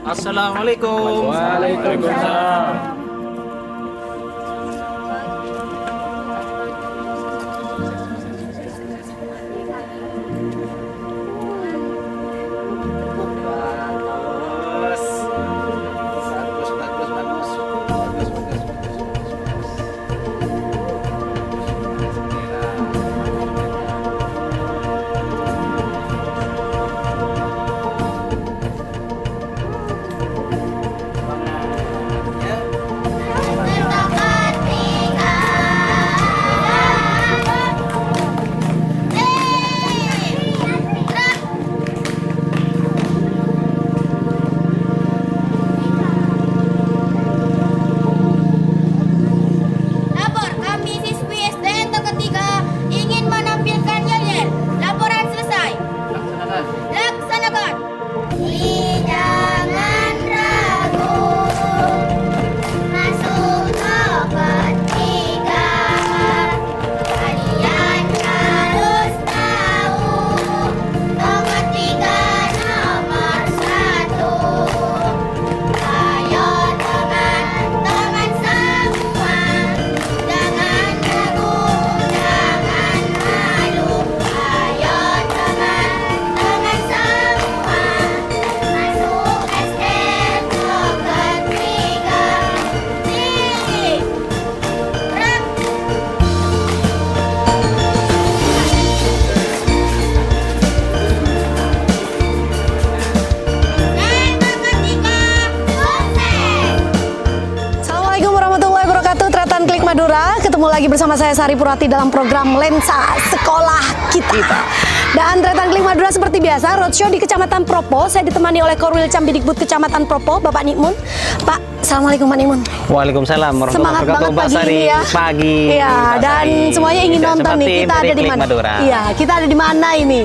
Assalamualaikum. Waalaikumsalam. Lapor, kami siswi SD untuk ketiga ingin menampilkan yel-yel. Laporan selesai. Laksanakan. Jangan ragu, masuk ke ketiga. Kalian harus tahu, ketiga nomor 1. Ayo teman-teman semua, jangan ragu, jangan malu. Ayo teman-teman semua, masuk SD untuk ketiga. Tinggi, rak. Assalamualaikum warahmatullahi wabarakatuh. Tratan Klik Madura, ketemu lagi bersama saya Sari Purwati dalam program Lensa Sekolah Kita. Dan Tratan Klik Madura seperti biasa, roadshow di Kecamatan Propo. Saya ditemani oleh Korwil Cambidikbud Kecamatan Propo, Bapak Nikmun. Pak, Assalamualaikum Pak Nikmun. Waalaikumsalam Semangat banget Mbak pagi Sari. ini ya. Pagi. Iya, Mbak dan Sari. semuanya ingin Tidak nonton nih. seperti Kita ada dari di Klik mana? Madura. Iya, kita ada di mana ini?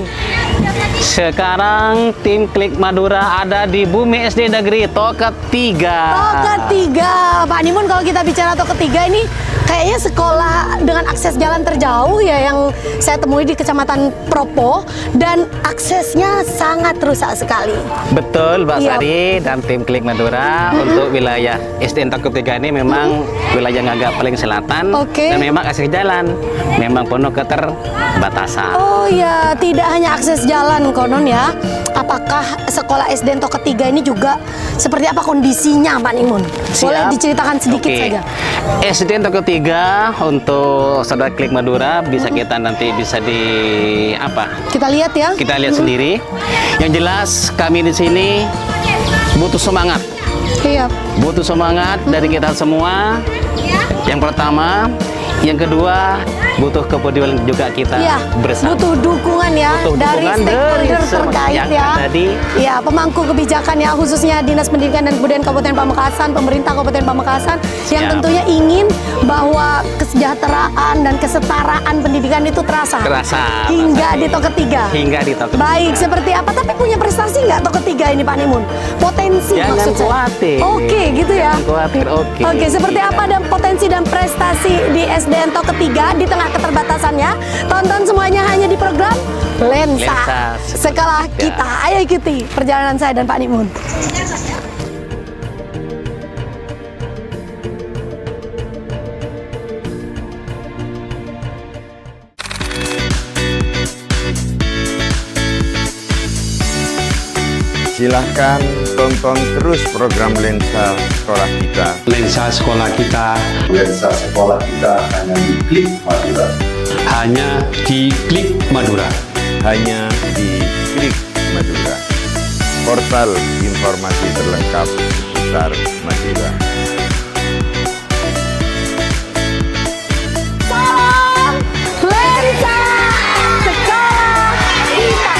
Sekarang tim Klik Madura ada di Bumi SD Negeri Toket 3. Toket 3. Pak Nimun, kalau kita bicara Toket 3 ini kayaknya sekolah dengan akses jalan terjauh ya yang saya temui di Kecamatan Propo, dan aksesnya sangat rusak sekali. Betul, Mbak Iya. Sari dan tim Klik Madura untuk wilayah SDN Toket 3 ini memang wilayah yang agak paling selatan. Oke. Dan memang akses jalan memang penuh keterbatasan. Oh ya, tidak hanya akses jalan konon ya. Apakah sekolah SDN Toket 3 ini juga seperti apa kondisinya Pak Nimun? Boleh Siap. diceritakan sedikit Oke. saja. SDN Toket 3 untuk saudara Klik Madura bisa kita nanti bisa di apa? Kita lihat ya. Kita lihat sendiri. Yang jelas kami di sini butuh semangat. Iya. Butuh semangat dari kita semua. Yang pertama, yang kedua butuh kepedulian juga kita Iya, bersama. butuh dukungan ya Butuh dari dukungan stakeholder dari semua terkait yang ya. ada di- Ya, pemangku kebijakan ya, khususnya Dinas Pendidikan dan Kebudayaan Kabupaten Pamekasan, pemerintah Kabupaten Pamekasan yang Siap. tentunya ingin bahwa kesejahteraan dan kesetaraan pendidikan itu terasa. Terasa, Hingga Mas di Toket 3. hingga di Toket Baik, seperti apa? Tapi punya prestasi nggak Toket 3 ini Pak Nimun? Potensi Jangan maksud saya. khawatir. Oke, gitu ya. Jangan khawatir, oke. Oke, seperti Iya. apa dan potensi dan prestasi di SDN Toket 3 di tengah keterbatasannya? Tonton semuanya hanya di program Lensa Lensa Sekolah Kita. Ayo ikuti perjalanan saya dan Pak Nimun. Silahkan tonton terus program Lensa Sekolah Kita. Lensa Sekolah Kita Lensa Sekolah Kita hanya di Klik Madura. hanya di Klik Madura. Hanya di Klik Madura. Portal informasi terlengkap seputar Madura. Salam Lensa Sekolah Kita.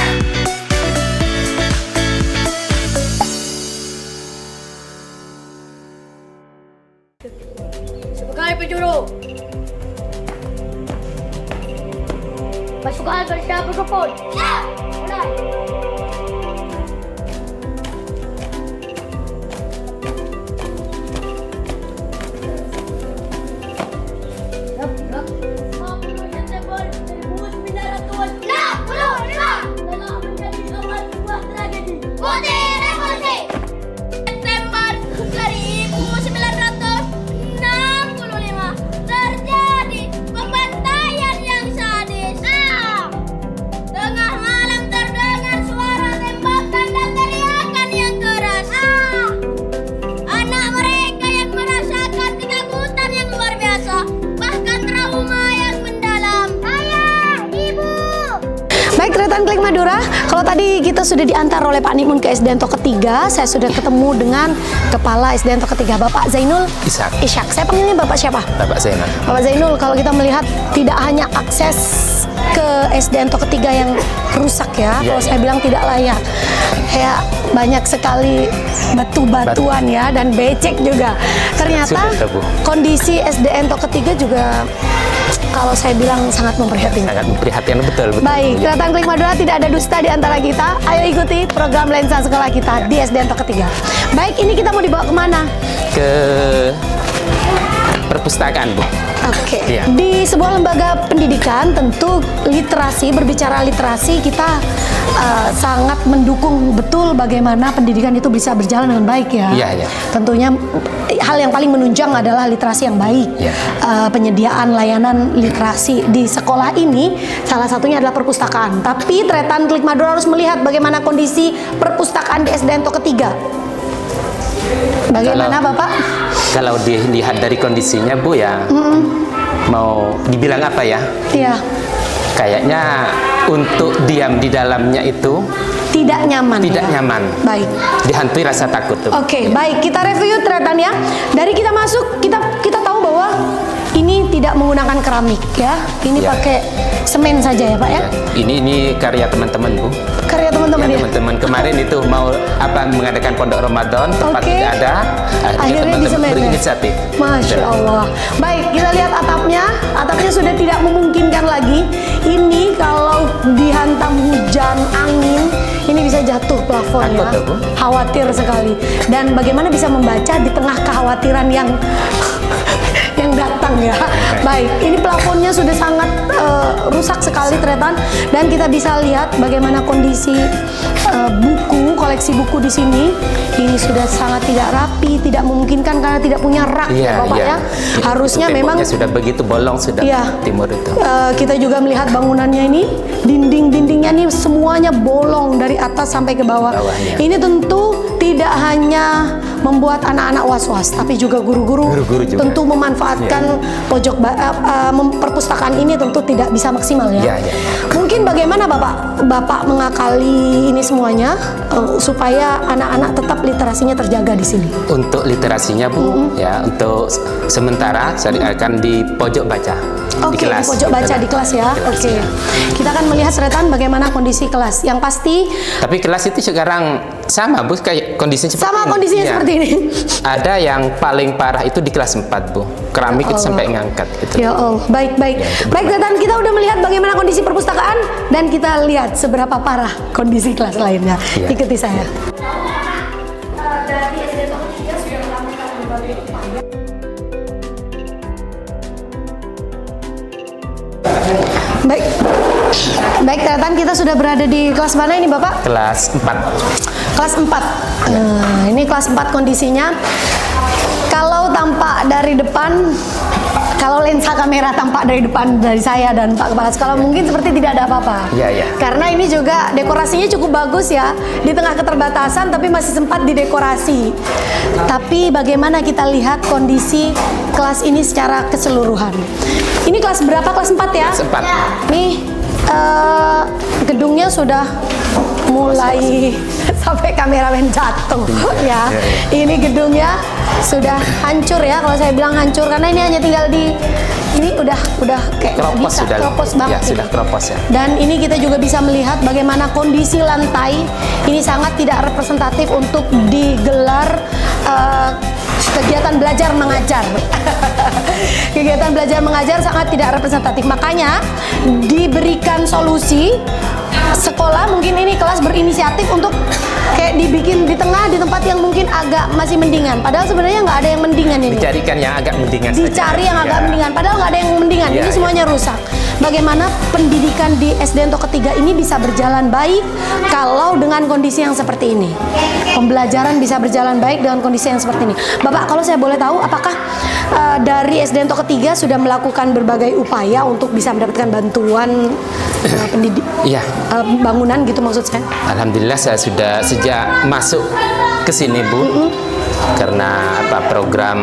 Sebagai penjuru, pasukan bersiap mikrofon. Siap. Mulai. September 1945 telah menjadi awal sebuah tragedi. Putih Revolusi. tadi kita sudah diantar oleh Pak Nimun ke SDN Tok Ketiga, saya sudah ketemu dengan Kepala SDN Tok Ketiga, Bapak Zainul Ishak. Saya panggilnya Bapak siapa? Bapak Zainul. Bapak Zainul, kalau kita melihat tidak hanya akses ke SDN Tok Ketiga yang rusak ya, kalau saya bilang tidak layak. Kayak banyak sekali batu-batuan ya dan becek juga. Ternyata kondisi SDN Tok Ketiga juga kalau saya bilang sangat memprihatinkan. Sangat memprihatinkan, betul. Baik, Tretan Klik Madura tidak ada dusta di antara kita. Ayo ikuti program lensa sekolah kita di SDN Tok Ketiga. Baik, ini kita mau dibawa kemana? Ke perpustakaan, Bu. Oke. Iya. Di sebuah lembaga pendidikan tentu literasi, berbicara literasi kita sangat mendukung betul bagaimana pendidikan itu bisa berjalan dengan baik ya. Iya, iya. Tentunya hal yang paling menunjang adalah literasi yang baik. Iya. Penyediaan layanan literasi di sekolah ini salah satunya adalah perpustakaan. Tapi Tretan Klik Madura harus melihat bagaimana kondisi perpustakaan di SDN Tok Ketiga. Bagaimana Bapak? Kalau dilihat dari kondisinya, Bu, ya mau dibilang apa ya? Iya. Kayaknya untuk diam di dalamnya itu Tidak nyaman. tidak ya? nyaman. Baik. Dihantui rasa takut tuh. Oke, baik. Kita review Tretan ya. Dari kita masuk, kita tahu bahwa ini tidak menggunakan keramik ya. Ini Ya. pakai semen saja ya Pak ya. Ini karya teman-teman, Bu. Karya teman-teman ya. Teman-teman kemarin itu mau mengadakan pondok Ramadan, tempat Oke. tidak ada. Akhirnya teman-teman disemen ya? berinisiatif. Masya Allah. Baik, kita lihat atapnya. Atapnya sudah tidak memungkinkan lagi. Ini kalau dihantam hujan, angin, ini bisa jatuh plafonnya. Takut, Bu. Khawatir sekali. Dan bagaimana bisa membaca di tengah kekhawatiran yang datang ya. Baik, ini plafonnya sudah sangat rusak sekali Tretan, dan kita bisa lihat bagaimana kondisi buku, koleksi buku di sini. Ini sudah sangat tidak rapi, tidak memungkinkan karena tidak punya rak ya Bapak ya. Harusnya Itu memang temboknya sudah begitu bolong sudah timur itu. kita juga melihat bangunannya ini, dinding-dindingnya ini semuanya bolong dari atas sampai ke bawah. Bawahnya. Ini tentu tidak hanya membuat anak-anak was-was, tapi juga guru-guru juga. tentu memanfaatkan pojok perpustakaan ini tentu tidak bisa maksimal ya. Ya. Mungkin bagaimana Bapak mengakali ini semuanya supaya anak-anak tetap literasinya terjaga di sini? Untuk literasinya, Bu, ya untuk sementara saya akan di pojok baca. Oke, di kelas. di pojok baca di kelas ya. Oke. Kita akan melihat Tretan bagaimana kondisi kelas. Yang pasti Tapi kelas itu sekarang sama, Bu, kayak kondisinya seperti sama ini. kondisinya Iya. seperti ini. Ada yang paling parah itu di kelas 4, Bu. Keramik itu sampai ngangkat gitu. Ya Allah, baik. Baik, Tretan, kita udah melihat bagaimana kondisi perpustakaan dan kita lihat seberapa parah kondisi kelas lainnya. Iya. Ikuti saya. Baik. Baik, Tretan, kita sudah berada di kelas mana ini, Bapak? Kelas 4. Kelas 4. Nah, ini kelas 4 kondisinya. Kalau tampak dari depan, kalau lensa kamera tampak dari depan dari saya dan Pak Kepala Sekolah, mungkin seperti tidak ada apa-apa. Iya. Karena ini juga dekorasinya cukup bagus ya. Di tengah keterbatasan tapi masih sempat didekorasi. Tapi bagaimana kita lihat kondisi kelas ini secara keseluruhan. Ini kelas berapa? Kelas 4 ya? Kelas 4. Nih, gedungnya sudah mulai sampai kameramen jatuh ya. Ini gedungnya sudah hancur ya, kalau saya bilang hancur karena ini hanya tinggal di ini udah kayak Keropos bisa sudah. keropos banget. Ya, sudah keropos ya. Dan ini kita juga bisa melihat bagaimana kondisi lantai ini sangat tidak representatif untuk digelar kegiatan belajar mengajar. Kegiatan belajar mengajar sangat tidak representatif. Makanya diberikan solusi sekolah, mungkin ini kelas berinisiatif untuk kayak dibikin di tengah di tempat yang mungkin agak masih mendingan. Padahal sebenarnya nggak ada yang mendingan ini. Dicarikan yang agak mendingan saja. Dicari yang agak Ya. mendingan. Padahal nggak ada yang mendingan. Ya, Ini semuanya rusak. Bagaimana pendidikan di SDN Tok Ketiga ini bisa berjalan baik kalau dengan kondisi yang seperti ini? Pembelajaran bisa berjalan baik dengan kondisi yang seperti ini. Bapak, kalau saya boleh tahu, apakah dari SDN Tok Ketiga sudah melakukan berbagai upaya untuk bisa mendapatkan bantuan Iya. bangunan gitu maksud saya? Alhamdulillah saya sudah sejak masuk ke sini, Bu. Karena program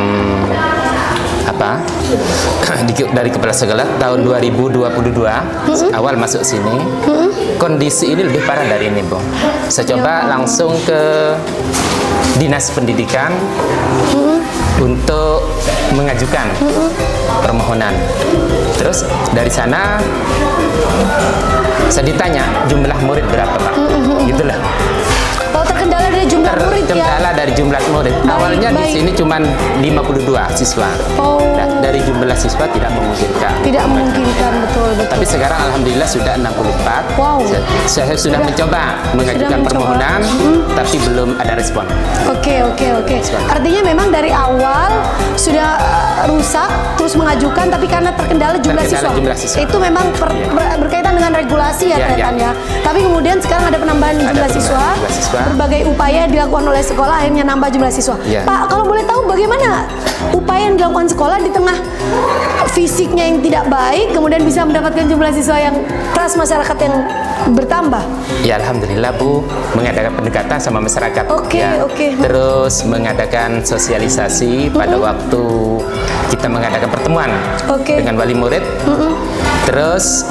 dari Kepala Sekolah tahun 2022 awal masuk sini kondisi ini lebih parah dari ini, Bu. Saya coba langsung ke Dinas Pendidikan untuk mengajukan permohonan. Terus dari sana saya ditanya jumlah murid berapa, Pak? Gitulah. Oh, terkendala dari jumlah murid ya? Terkendala dari jumlah murid. Awalnya di sini cuma 52 siswa. Oh. Dari jumlah siswa tidak memungkinkan. Tidak memungkinkan, betul. Tapi sekarang alhamdulillah sudah 64. Wow. Saya sudah mencoba mengajukan permohonan, tapi belum ada respon. Oke. Artinya memang dari awal sudah rusak, terus mengajukan, tapi karena terkendala jumlah siswa. Itu memang berkaitan dengan regulasi ya kelihatannya. Tapi kemudian sekarang ada penambahan jumlah siswa. Berbagai upaya dilakukan oleh sekolah akhirnya nambah jumlah siswa. Pak, kalau boleh tahu bagaimana upaya yang dilakukan sekolah di tengah fisiknya yang tidak baik, kemudian bisa mendapatkan jumlah siswa yang trust masyarakat yang bertambah? Ya alhamdulillah, Bu, mengadakan pendekatan sama masyarakat. Oke. Terus mengadakan sosialisasi pada waktu kita mengadakan pertemuan dengan wali murid. Terus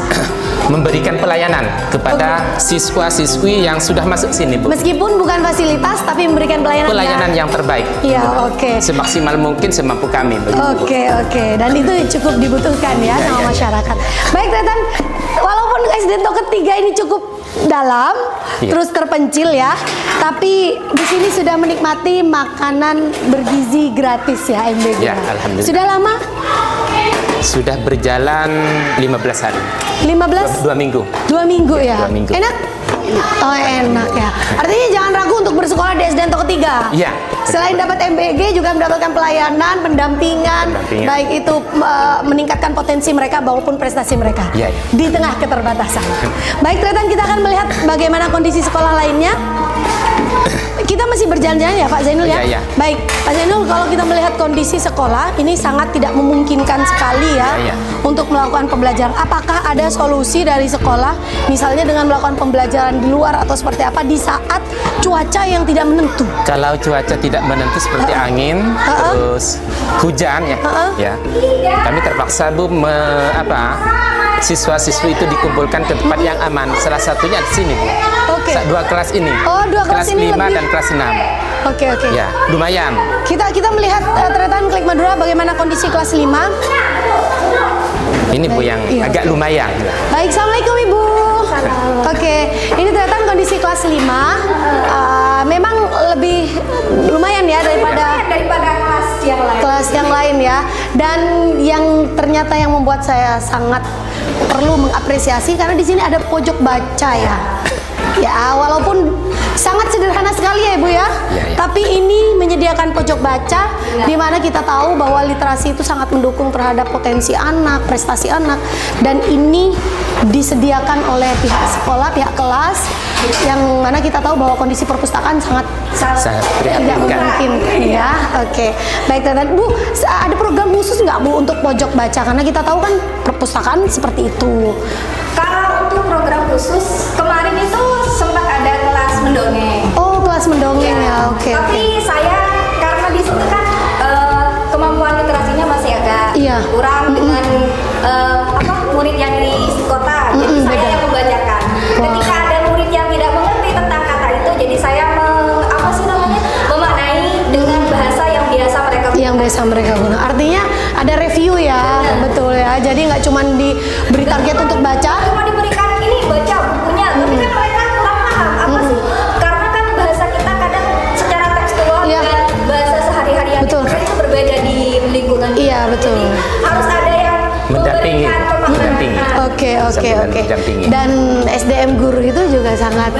memberikan pelayanan kepada siswa-siswi yang sudah masuk sini, Bu. Meskipun bukan fasilitas, tapi memberikan pelayanan yang terbaik. Iya, oke. Semaksimal mungkin semampu kami. Oke. Dan itu cukup dibutuhkan ya sama masyarakat. Baik, Tretan, walaupun SD Tok ketiga ini cukup dalam, terus terpencil ya, tapi di sini sudah menikmati makanan bergizi gratis ya MBG. Ya, alhamdulillah. Sudah lama? Sudah berjalan 15 hari. 15? 2 minggu. 2 minggu ya? 2 minggu. Enak? Oh, enak ya. Artinya jangan ragu untuk bersekolah di SD Tok ketiga. Iya. Selain dapat MBG juga mendapatkan pelayanan, pendampingan. Baik itu meningkatkan potensi mereka maupun prestasi mereka. Iya. Di tengah keterbatasan. Baik, Tretan, kita akan melihat bagaimana kondisi sekolah lainnya. Kita masih berjalan-jalan ya Pak Zainul ya? Iya. Baik, Pak Zainul, kalau kita melihat kondisi sekolah ini sangat tidak memungkinkan sekali ya untuk melakukan pembelajaran. Apakah ada solusi dari sekolah misalnya dengan melakukan pembelajaran di luar atau seperti apa di saat cuaca yang tidak menentu? Kalau cuaca tidak menentu seperti angin, terus hujan ya, kami terpaksa, Bu, siswa-siswi itu dikumpulkan ke tempat yang aman. Salah satunya di sini, Bu. Dua kelas ini. Oh, dua kelas ini 5 lebih. dan kelas 6. Oke. Ya, lumayan. Kita melihat Tretan Klik Madura bagaimana kondisi kelas 5. Ini, Bu, yang agak lumayan. Baik, Assalamualaikum Ibu. Oke, ini Tretan kondisi kelas 5 memang lebih lumayan ya daripada kelas yang lain ya. Dan yang ternyata yang membuat saya sangat perlu mengapresiasi karena di sini ada pojok baca ya. Ya, walaupun sangat sederhana sekali ya Ibu ya. Tapi ini menyediakan pojok baca di mana kita tahu bahwa literasi itu sangat mendukung terhadap potensi anak, prestasi anak, dan ini disediakan oleh pihak sekolah, pihak kelas, yang mana kita tahu bahwa kondisi perpustakaan sangat tidak memungkinkan ya. Oke. Baik, Tretan. Bu, ada program khusus nggak Bu untuk pojok baca? Karena kita tahu kan perpustakaan seperti itu. Kalau untuk program khusus, kemarin itu sempat ada kelas mendongeng. Oh, kelas mendongeng ya, oke. Tapi saya, karena di situ kan kemampuan literasinya masih agak kurang dengan murid yang di kota. Jadi saya yang membacakan. Ketika ada murid yang tidak mengerti tentang kata itu, jadi saya memaknai dengan bahasa yang biasa mereka gunakan. Yang biasa mereka gunakan. Artinya ada review ya, betul ya. Jadi nggak cuma diberi target untuk baca. Cuma diberikan ini baca bukunya, tapi kan mereka kurang paham apa sih? Karena kan bahasa kita kadang secara tekstual dan bahasa sehari-hari yang itu berbeda di lingkungan. Iya, betul. Jadi harus ada yang mendampingi. Oke. Dan SDM guru itu juga sangat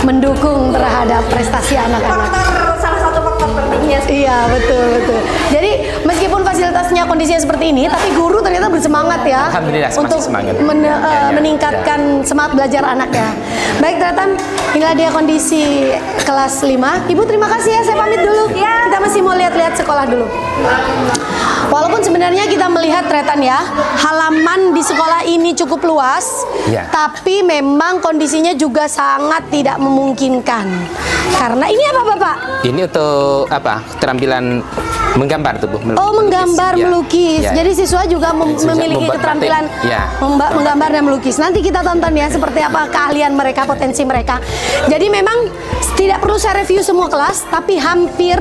mendukung terhadap prestasi anak-anak. Salah satu faktor pentingnya. Iya, betul. Jadi meskipun fasilitasnya kondisinya seperti ini, tapi guru ternyata bersemangat ya untuk meningkatkan semangat belajar anaknya. Baik, Tretan, inilah dia kondisi kelas 5. Ibu terima kasih ya, saya pamit dulu. Kita masih mau lihat-lihat sekolah dulu. Walaupun sebenarnya kita melihat Tretan ya, halaman di sekolah ini cukup luas, Ya. tapi memang kondisinya juga sangat tidak memungkinkan. Karena ini apa Bapak? Ini untuk apa? Keterampilan menggambar tuh, Bu. Oh, menggambar, Ya. melukis. Ya. Jadi siswa juga Siswa memiliki membuat keterampilan batik. Ya. menggambar dan melukis. Nanti kita tonton ya seperti apa keahlian mereka, potensi mereka. Jadi memang tidak perlu saya review semua kelas, tapi hampir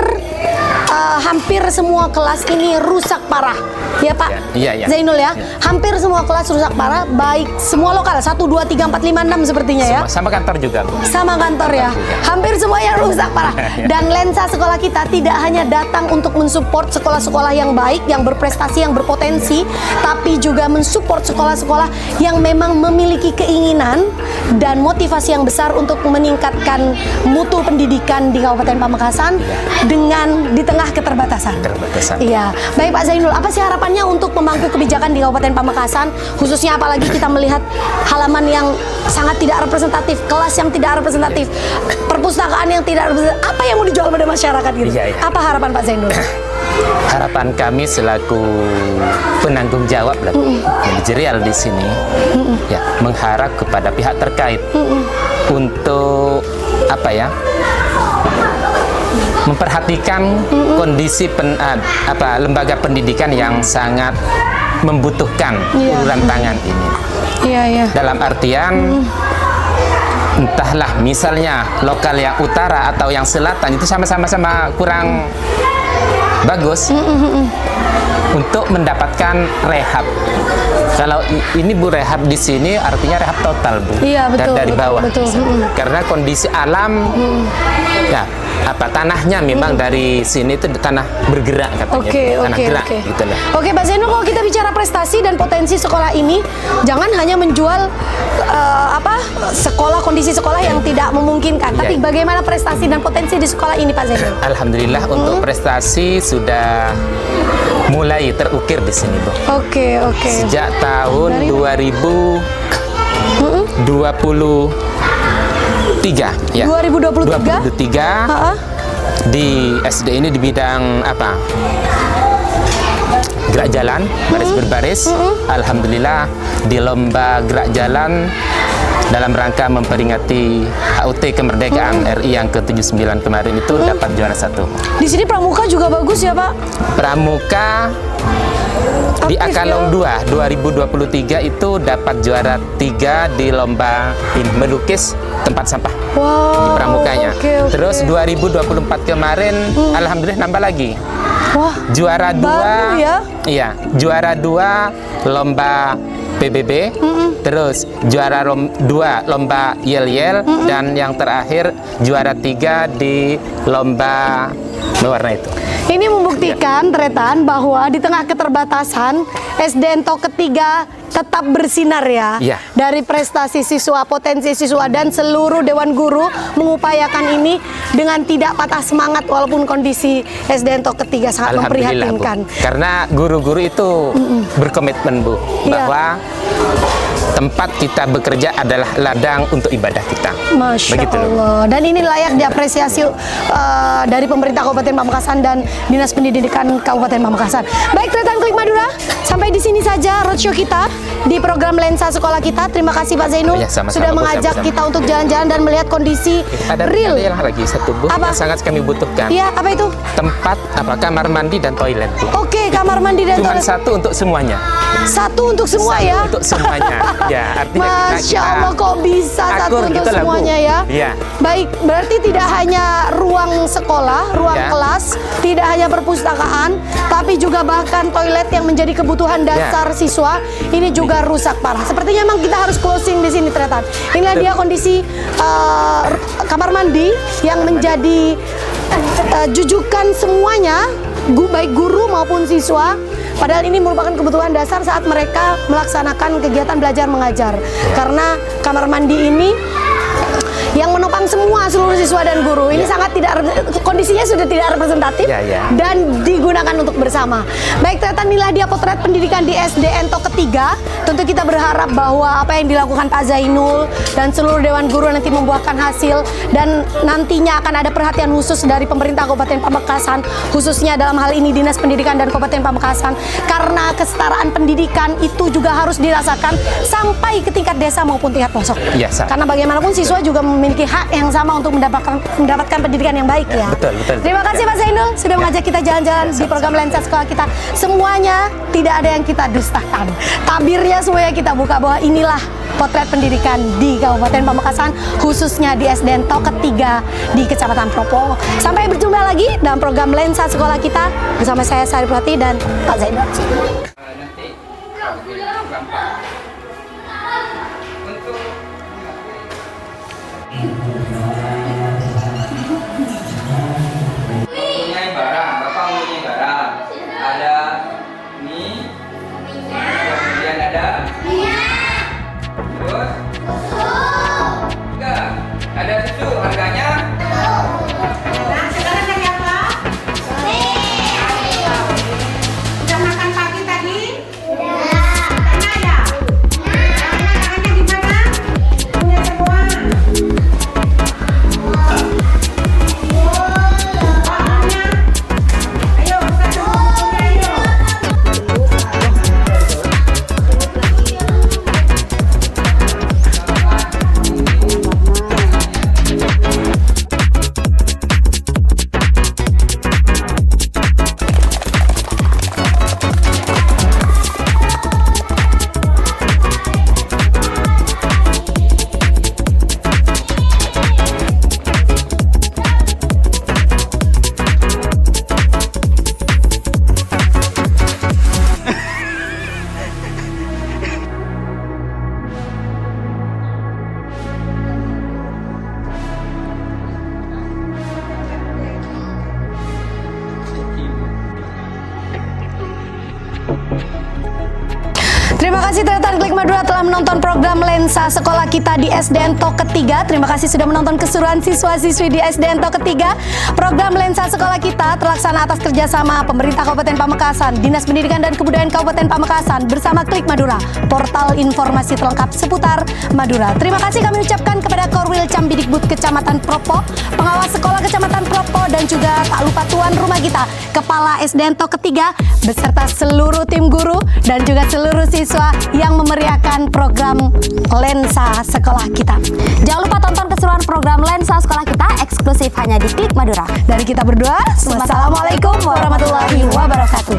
semua kelas ini rusak parah. Ya Pak Ya, ya. Zainul ya. Hampir semua kelas rusak parah, baik semua lokal 1, 2, 3, 4, 5, 6 sepertinya ya. Sama kantor juga, Bu. Sama kantor ya. Hampir semuanya rusak parah. Dan lensa sekolah kita tidak hanya datang untuk mensupport sekolah-sekolah yang baik, yang berprestasi, yang berpotensi, tapi juga mensupport sekolah-sekolah yang memang memiliki keinginan dan motivasi yang besar untuk meningkatkan mutu pendidikan di Kabupaten Pamekasan dengan di tengah keterbatasan. Iya. Baik Pak Zainul, apa sih harapannya untuk pemangku kebijakan di Kabupaten Pamekasan, khususnya apalagi kita melihat halaman yang sangat tidak representatif, kelas yang tidak representatif, perpustakaan yang tidak representatif, apa yang mau dijual pada masyarakat gitu? Iya, iya. Apa harapan Pak Zainul? Harapan kami selaku penanggung jawab manajerial di sini, ya, mengharap kepada pihak terkait untuk apa ya? Memperhatikan kondisi lembaga pendidikan yang sangat membutuhkan uluran tangan ini. Iya, iya. Dalam artian entahlah misalnya lokal yang utara atau yang selatan itu sama-sama kurang bagus untuk mendapatkan rehab. Kalau ini Bu, rehab di sini artinya rehab total, Bu. Iya, betul, dari bawah. betul. Karena kondisi alam ya tanahnya memang dari sini itu tanah bergerak katanya. Tanah gerak gitu loh. Oke, Pak Zainul, kalau kita bicara prestasi dan potensi sekolah ini, jangan hanya menjual sekolah, kondisi sekolah yang tidak memungkinkan, tapi bagaimana prestasi dan potensi di sekolah ini, Pak Zainul? Alhamdulillah untuk prestasi sudah mulai terukir di sini, Bu. Oke. Sejak tahun 2023 ya. 2023 di SD ini di bidang apa? Gerak jalan, baris berbaris. Alhamdulillah di lomba gerak jalan dalam rangka memperingati HUT kemerdekaan RI yang ke-79 kemarin itu dapat juara 1. Di sini pramuka juga bagus ya, Pak? Pramuka di Akalong 2 2023 itu dapat juara 3 di lomba melukis tempat sampah di pramukanya. Terus 2024 kemarin alhamdulillah nambah lagi. Wah, juara 2 ya? Iya, juara 2 lomba PBB, terus juara 2 lomba yel-yel, dan yang terakhir juara 3 di lomba mewarna itu. Ini membuktikan Tretan bahwa di tengah keterbatasan SD Ento ketiga tetap bersinar ya. Dari prestasi siswa, potensi siswa, dan seluruh Dewan Guru mengupayakan ini dengan tidak patah semangat walaupun kondisi SD Ento ketiga sangat memprihatinkan. Bu. Karena guru-guru itu berkomitmen, Bu, bahwa tempat kita bekerja adalah ladang untuk ibadah kita. Masya Allah. Dan ini layak diapresiasi dari pemerintah Kabupaten Pamekasan dan Dinas Pendidikan Kabupaten Pamekasan. Baik, Tretan Klik Madura, sampai di sini saja roadshow kita di program Lensa Sekolah Kita. Terima kasih Pak Zainul sudah mengajak kita untuk jalan-jalan dan melihat kondisi real. Ada yang lagi satu, Bu, yang sangat kami butuhkan. Iya, apa itu? Tempat kamar mandi dan toilet, Bu. Oke, kamar mandi dan toilet. Cuma satu untuk semuanya. Satu untuk semua ya? Untuk semuanya. Ya, artinya Masya Allah, kok bisa satu untuk gitu lah, semuanya Bu. ya? Iya. Baik, berarti tidak hanya ruang sekolah, ruang kelas, tidak hanya perpustakaan, tapi juga bahkan toilet yang menjadi kebutuhan dasar siswa ini juga rusak parah. Sepertinya memang kita harus closing di sini, Tretan. Inilah dia kondisi kamar mandi yang menjadi jujukan semuanya, baik guru maupun siswa. Padahal ini merupakan kebutuhan dasar saat mereka melaksanakan kegiatan belajar mengajar. Karena kamar mandi ini yang menopang semua seluruh siswa dan guru. Ini sangat kondisinya sudah tidak representatif dan digunakan untuk bersama. Baik, ternyata inilah dia potret pendidikan di SDN TOK ketiga. Tentu kita berharap bahwa apa yang dilakukan Pak Zainul dan seluruh Dewan Guru nanti membuahkan hasil, dan nantinya akan ada perhatian khusus dari pemerintah Kabupaten Pamekasan, khususnya dalam hal ini Dinas Pendidikan dan Kabupaten Pamekasan, karena kesetaraan pendidikan itu juga harus dirasakan sampai ke tingkat desa maupun tingkat pelosok. Karena bagaimanapun siswa juga memiliki hak yang sama untuk mendapatkan pendidikan yang baik ya. Betul. Terima kasih Pak Zainul sudah mengajak kita jalan-jalan di program Lensa Sekolah Kita. Semuanya tidak ada yang kita dustakan. Tabirnya semuanya kita buka bahwa inilah potret pendidikan di Kabupaten Pamekasan, khususnya di SDN TOK ketiga di Kecamatan Propo. Sampai berjumpa lagi dalam program Lensa Sekolah Kita bersama saya Sari Purwati dan Pak Zainul. Mempunyai barang, Bapak mempunyai barang. Ada mie, kemudian ada terus enggak, ada susu, harganya Sekarang dari apa? Sudah makan pagi tadi? Karena ya? Makannya gimana? Punya semua? Ayo, satu bukunya ayo. Terima kasih Tretan Klik Madura telah menonton program Lensa Sekolah Kita di SDN TOK ketiga. Terima kasih sudah menonton keseruan siswa-siswi di SDN TOK ketiga. Program Lensa Sekolah Kita terlaksana atas kerjasama pemerintah Kabupaten Pamekasan, Dinas Pendidikan dan Kebudayaan Kabupaten Pamekasan bersama Klik Madura, portal informasi terlengkap seputar Madura. Terima kasih kami ucapkan kepada Korwil Cambidikbud Kecamatan Propo, pengawas sekolah Kecamatan Propo, dan juga tak lupa tuan rumah kita, Kepala SDN TOK ketiga, beserta seluruh tim guru dan juga seluruh siswa yang memeriahkan program Lensa Sekolah Kita. Jangan lupa tonton keseruan program Lensa Sekolah Kita eksklusif hanya di Klik Madura. Dari kita berdua, wassalamualaikum warahmatullahi wabarakatuh.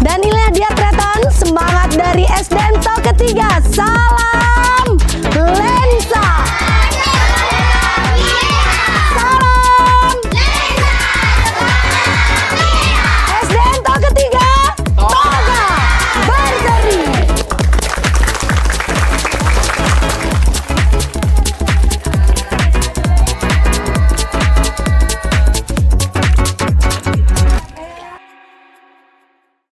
Dan inilah dia Tretan, semangat dari SDN TOK ketiga. Salam